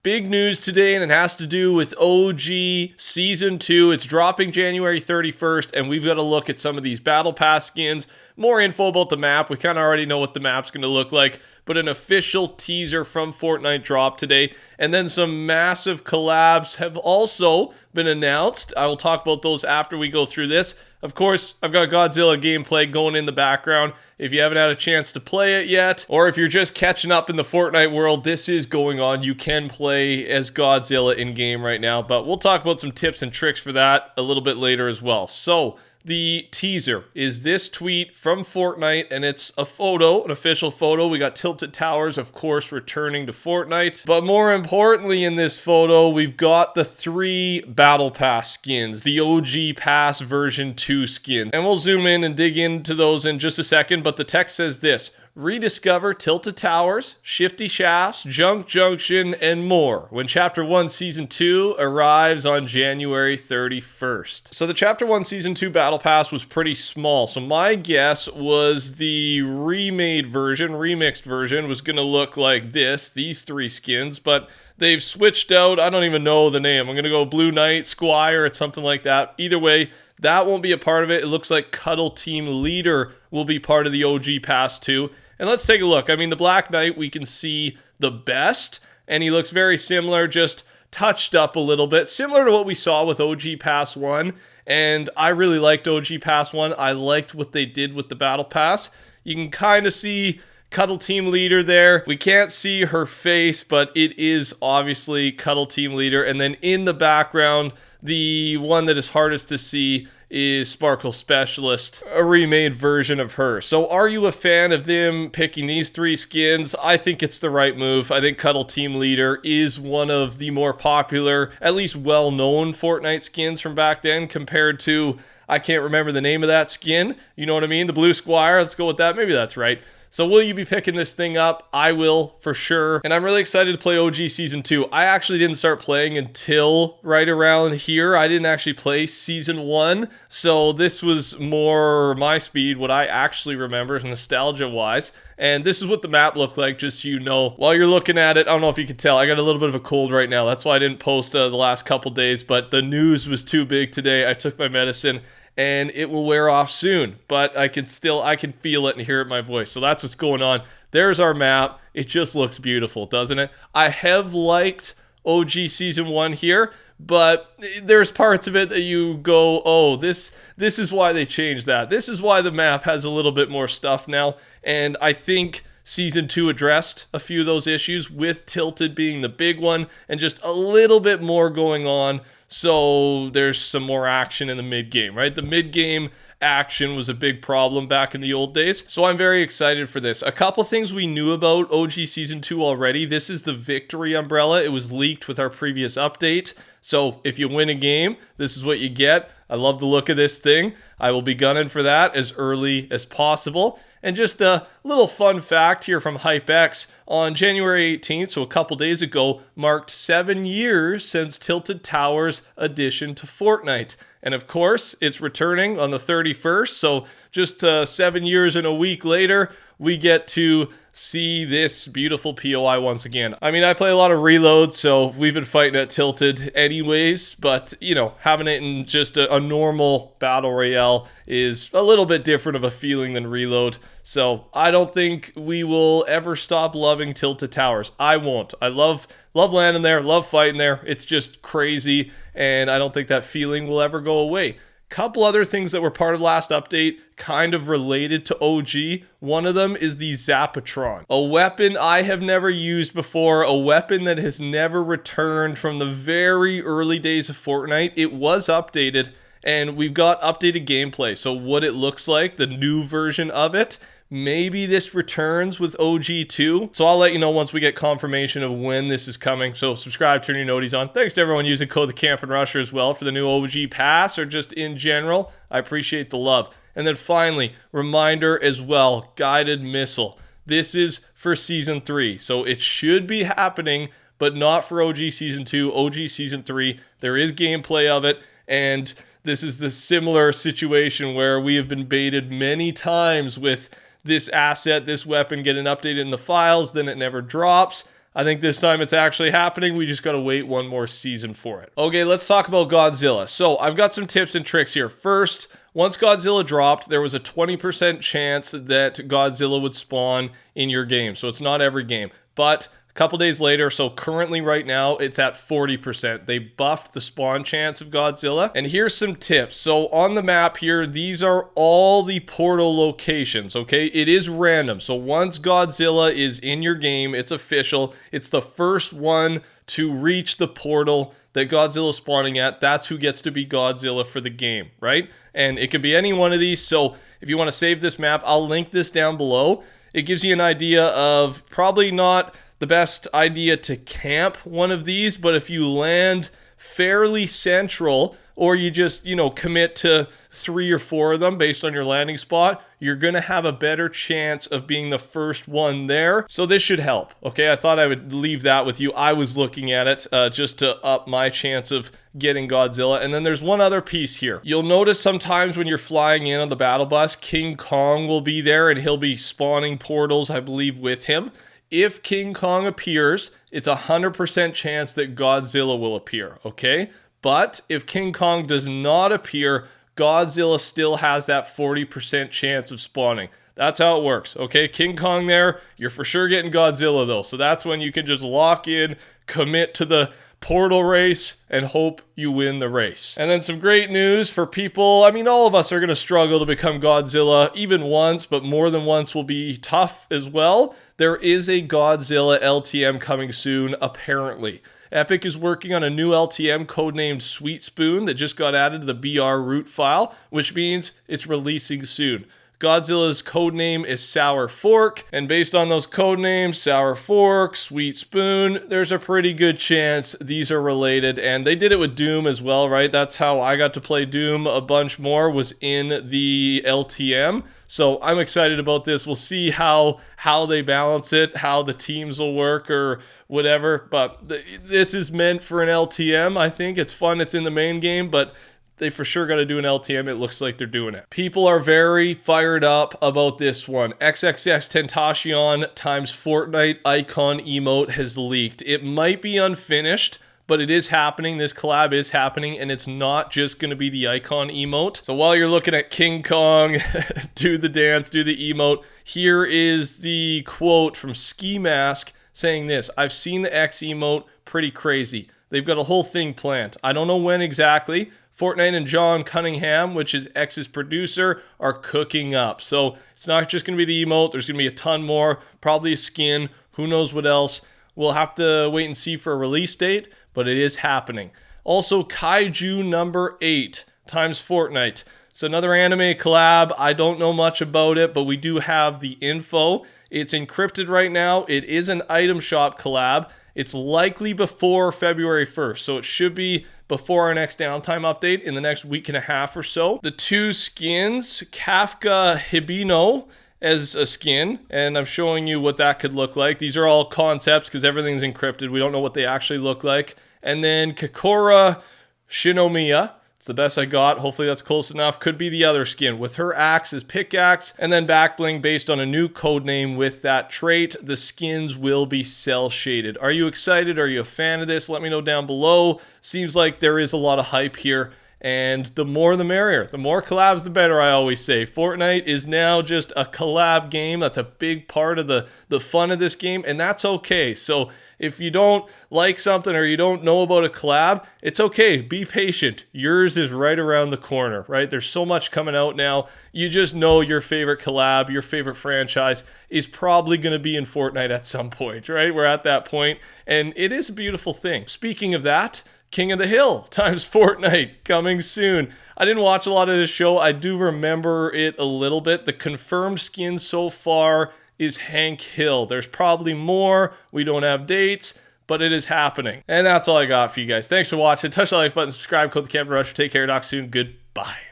Big news today, and it has to do with OG Season 2. It's dropping January 31st, and we've got to look at some of these Battle Pass skins. More info about the map. We kind of already know what the map's going to look like, but an official teaser from Fortnite dropped today. And then some massive collabs have also been announced. I will talk about those after we go through this. Of course, I've got Godzilla gameplay going in the background. If you haven't had a chance to play it yet, or if you're just catching up in the Fortnite world, this is going on. You can play as Godzilla in-game right now, but we'll talk about some tips and tricks for that a little bit later as well. So, the teaser is this tweet from Fortnite, and it's a photo, an official photo. We got Tilted Towers, of course, returning to Fortnite. But more importantly in this photo, we've got the 3 Battle Pass skins, the OG Pass version 2 skins. And we'll zoom in and dig into those in just a second, but the text says this: rediscover Tilted Towers, Shifty Shafts, Junk Junction, and more when Chapter 1 Season 2 arrives on January 31st. So the Chapter 1 Season 2 Battle Pass was pretty small, so my guess was the remixed version was going to look like these 3 skins, but they've switched out. I don't even know the name. I'm going to go Blue Knight, Squire, it's something like that. Either way, that won't be a part of it. It looks like Cuddle Team Leader will be part of the OG Pass 2. And let's take a look. I mean, the Black Knight, we can see the best, and he looks very similar, just touched up a little bit, similar to what we saw with OG Pass 1. And I really liked OG Pass 1. I liked what they did with the Battle Pass. You can kind of see Cuddle Team Leader there. We can't see her face, but it is obviously Cuddle Team Leader. And then in the background, the one that is hardest to see is Sparkle Specialist, a remade version of her. So are you a fan of them picking these 3 skins? I think it's the right move. I think Cuddle Team Leader is one of the more popular, at least well-known Fortnite skins from back then compared to, I can't remember the name of that skin. You know what I mean? The Blue Squire, let's go with that. Maybe that's right. So will you be picking this thing up? I will, for sure. And I'm really excited to play OG Season 2. I actually didn't start playing until right around here. I didn't actually play Season 1. So this was more my speed, what I actually remember nostalgia-wise. And this is what the map looked like, just so you know. While you're looking at it, I don't know if you can tell, I got a little bit of a cold right now. That's why I didn't post the last couple days. But the news was too big today. I took my medicine, and it will wear off soon, but I can feel it and hear it in my voice. So that's what's going on. There's our map. It just looks beautiful, doesn't it? I have liked OG Season 1 here, but there's parts of it that you go, oh, this is why they changed that. This is why the map has a little bit more stuff now, and I think Season 2 addressed a few of those issues, with Tilted being the big one, and just a little bit more going on. So there's some more action in the mid-game, right? The mid-game action was a big problem back in the old days. So I'm very excited for this. A couple things we knew about OG Season 2 already. This is the victory umbrella. It was leaked with our previous update. So if you win a game, this is what you get. I love the look of this thing. I will be gunning for that as early as possible. And just a little fun fact here from HypeX, on January 18th, so a couple days ago, marked 7 years since Tilted Towers addition to Fortnite. And of course, it's returning on the 31st, so just 7 years and a week later, we get to see this beautiful POI once again. I mean, I play a lot of Reload, so we've been fighting at Tilted anyways, but, you know, having it in just a normal Battle Royale is a little bit different of a feeling than Reload. So I don't think we will ever stop loving Tilted Towers. I won't. I love landing there, love fighting there. It's just crazy, and I don't think that feeling will ever go away. Couple other things that were part of last update, kind of related to OG. One of them is the Zapatron, a weapon I have never used before, a weapon that has never returned from the very early days of Fortnite. It was updated, and we've got updated gameplay. So what it looks like, the new version of it. Maybe this returns with OG 2. So I'll let you know once we get confirmation of when this is coming. So subscribe, turn your noties on. Thanks to everyone using code TheCampingRusher as well for the new OG Pass, or just in general. I appreciate the love. And then finally, reminder as well, guided missile. This is for Season 3. So it should be happening, but not for OG Season 2, OG Season 3. There is gameplay of it, and this is the similar situation where we have been baited many times with this asset, this weapon getting updated in the files, then it never drops. I think this time it's actually happening. We just got to wait one more season for it. Okay, let's talk about Godzilla. So I've got some tips and tricks here. First, once Godzilla dropped, there was a 20% chance that Godzilla would spawn in your game. So it's not every game, but a couple days later, so currently right now, it's at 40%. They buffed the spawn chance of Godzilla. And here's some tips. So on the map here, these are all the portal locations, okay? It is random. So once Godzilla is in your game, it's official. It's the first one to reach the portal that Godzilla's spawning at. That's who gets to be Godzilla for the game, right? And it can be any one of these. So if you want to save this map, I'll link this down below. It gives you an idea of probably not the best idea to camp one of these, but if you land fairly central, or you just, commit to 3 or 4 of them based on your landing spot, you're going to have a better chance of being the first one there. So this should help. Okay, I thought I would leave that with you. I was looking at it just to up my chance of getting Godzilla. And then there's one other piece here. You'll notice sometimes when you're flying in on the battle bus, King Kong will be there and he'll be spawning portals, I believe, with him. If King Kong appears, it's a 100% chance that Godzilla will appear, okay? But if King Kong does not appear, Godzilla still has that 40% chance of spawning. That's how it works, okay? King Kong there, you're for sure getting Godzilla though. So that's when you can just lock in, commit to the portal race, and hope you win the race. And then some great news for people. I mean, all of us are going to struggle to become Godzilla even once, but more than once will be tough as well. There is a Godzilla LTM coming soon, apparently. Epic is working on a new LTM codenamed Sweet Spoon that just got added to the BR root file, which means it's releasing soon. Godzilla's codename is Sour Fork, and based on those codenames, Sour Fork, Sweet Spoon, there's a pretty good chance these are related, and they did it with Doom as well, right? That's how I got to play Doom a bunch more, was in the LTM. So I'm excited about this. We'll see how they balance it, how the teams will work or whatever, but this is meant for an LTM. I think it's fun. It's in the main game, but they for sure got to do an LTM. It looks like they're doing it. People are very fired up about this one. XXXTentacion times Fortnite icon emote has leaked. It might be unfinished, but it is happening. This collab is happening, and it's not just going to be the icon emote. So while you're looking at King Kong do the dance, do the emote, here is the quote from Ski Mask saying this: "I've seen the X emote, pretty crazy. They've got a whole thing planned. I don't know when exactly. Fortnite and John Cunningham, which is X's producer, are cooking up." So it's not just going to be the emote. There's going to be a ton more, probably a skin. Who knows what else? We'll have to wait and see for a release date, but it is happening. Also, Kaiju number 8 times Fortnite. It's another anime collab. I don't know much about it, but we do have the info. It's encrypted right now. It is an item shop collab. It's likely before February 1st, so it should be before our next downtime update in the next week and a half or so. The 2 skins, Kafka Hibino as a skin, and I'm showing you what that could look like. These are all concepts because everything's encrypted. We don't know what they actually look like. And then Kokora Shinomiya. It's the best I got. Hopefully that's close enough. Could be the other skin with her axe as pickaxe, and then back bling based on a new code name with that trait. The skins will be cell shaded. Are you excited? Are you a fan of this? Let me know down below. Seems like there is a lot of hype here, and the more the merrier. The more collabs, the better, I always say. Fortnite is now just a collab game. That's a big part of the fun of this game, and that's okay. So if you don't like something or you don't know about a collab, it's okay. Be patient. Yours is right around the corner, right? There's so much coming out now. You just know your favorite collab, your favorite franchise is probably going to be in Fortnite at some point, right? We're at that point, and it is a beautiful thing. Speaking of that, King of the Hill times Fortnite coming soon. I didn't watch a lot of this show. I do remember it a little bit. The confirmed skin so far is Hank Hill. There's probably more. We don't have dates, but it is happening. And that's all I got for you guys. Thanks for watching. Touch the like button, subscribe, code TheCampingRusher. Take care, talk soon. Goodbye.